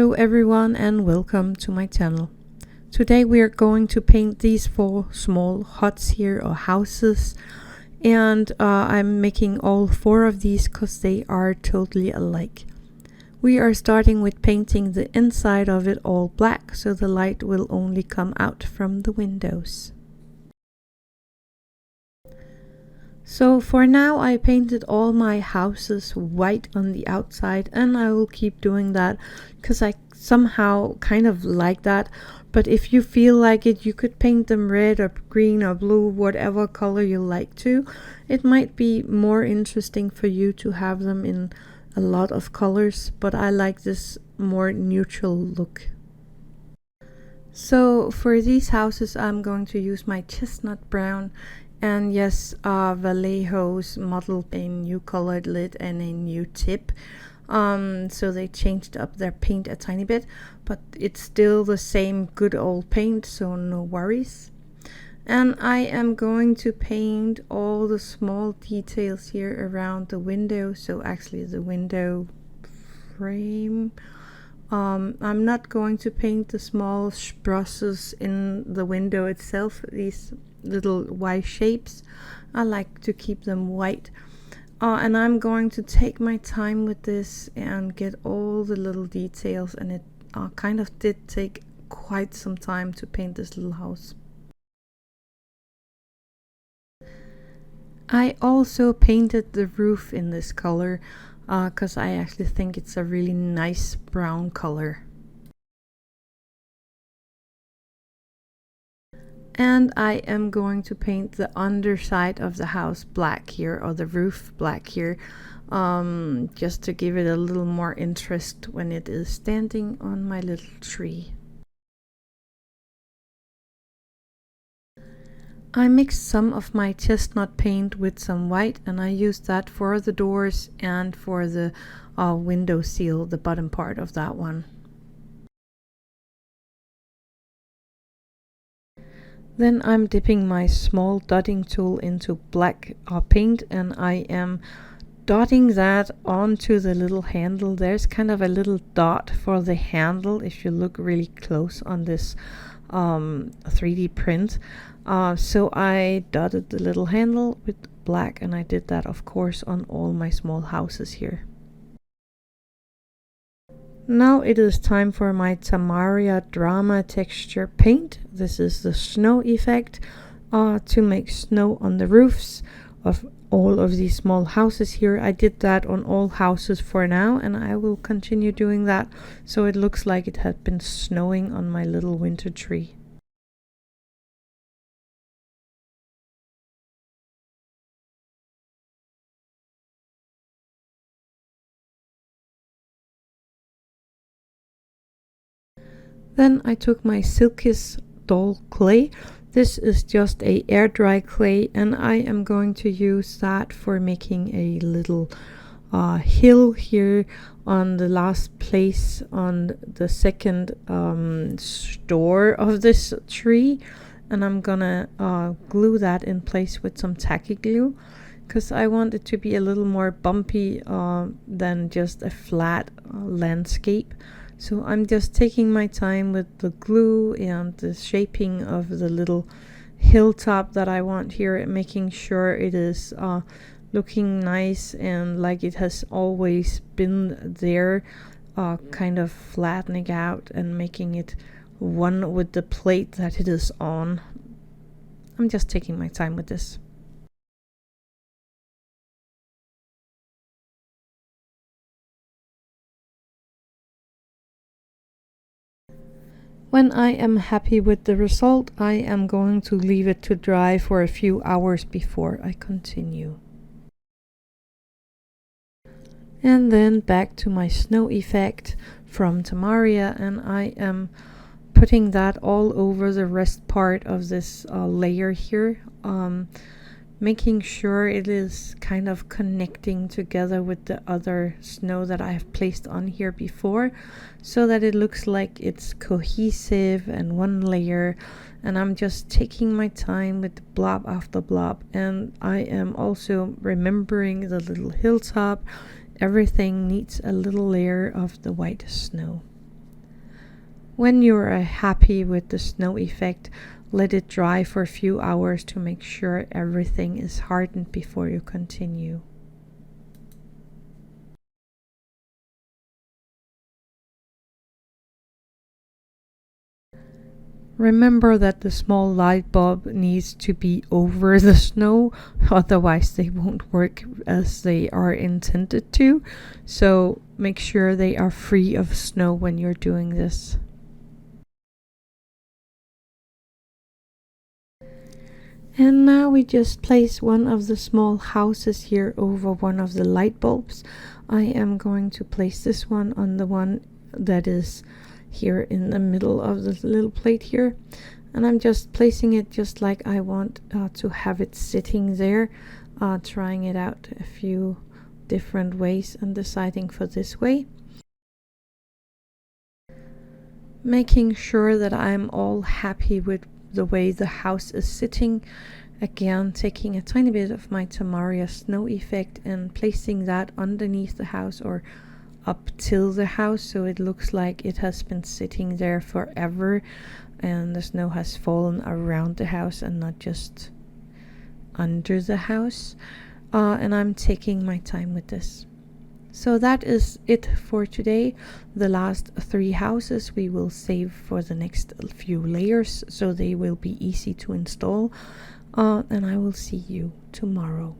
Hello everyone and welcome to my channel. Today we are going to paint these 4 small huts here, or houses, and I'm making all 4 of these because they are totally alike. We are starting with painting the inside of it all black, so the light will only come out from the windows. So for now I painted all my houses white on the outside, and I will keep doing that because I somehow kind of like that. But if you feel like it, you could paint them red or green or blue, whatever color you like to. It might be more interesting for you to have them in a lot of colors, but I like this more neutral look. So for these houses I'm going to use my chestnut brown. And yes, Vallejo's modeled a new colored lid and a new tip. So they changed up their paint a tiny bit, but it's still the same good old paint, so no worries. And I am going to paint all the small details here around the window, so actually the window frame. I'm not going to paint the small sprosses in the window itself, these little white shapes. I like to keep them white. And I'm going to take my time with this and get all the little details, and it kind of did take quite some time to paint this little house. I also painted the roof in this color because I actually think it's a really nice brown color. And I am going to paint the underside of the house black here, or the roof black here, just to give it a little more interest when it is standing on my little tree. I mixed some of my chestnut paint with some white, and I used that for the doors and for the window seal, the bottom part of that one. Then I'm dipping my small dotting tool into black paint, and I am dotting that onto the little handle. There's kind of a little dot for the handle if you look really close on this 3D print. So I dotted the little handle with black, and I did that of course on all my small houses here. Now it is time for my Tamaria Drama texture paint. This is the snow effect to make snow on the roofs of all of these small houses here. I did that on all houses for now, and I will continue doing that so it looks like it had been snowing on my little winter tree. Then I took my Silkis doll clay. This is just a air dry clay, and I am going to use that for making a little hill here on the last place on the second store of this tree. And I'm gonna glue that in place with some tacky glue, because I want it to be a little more bumpy than just a flat landscape. So I'm just taking my time with the glue and the shaping of the little hilltop that I want here, making sure it is looking nice and like it has always been there, kind of flattening out and making it one with the plate that it is on. I'm just taking my time with this. When I am happy with the result, I am going to leave it to dry for a few hours before I continue. And then back to my snow effect from Tamaria, and I am putting that all over the rest part of this layer here, making sure it is kind of connecting together with the other snow that I have placed on here before, so that it looks like it's cohesive and one layer. And I'm just taking my time with blob after blob, and I am also remembering the little hilltop. Everything needs a little layer of the white snow. When you're happy with the snow effect, let it dry for a few hours to make sure everything is hardened before you continue. Remember that the small light bulb needs to be over the snow, otherwise they won't work as they are intended to. So make sure they are free of snow when you're doing this. And now we just place one of the small houses here over one of the light bulbs. I am going to place this one on the one that is here in the middle of the little plate here, and I'm just placing it just like I want to have it sitting there, trying it out a few different ways and deciding for this way, making sure that I'm all happy with the way the house is sitting. Again, taking a tiny bit of my Tamaria snow effect and placing that underneath the house or up till the house, so it looks like it has been sitting there forever and the snow has fallen around the house and not just under the house. And I'm taking my time with this. So that is it for today. The last 3 houses we will save for the next few layers, so they will be easy to install. And I will see you tomorrow.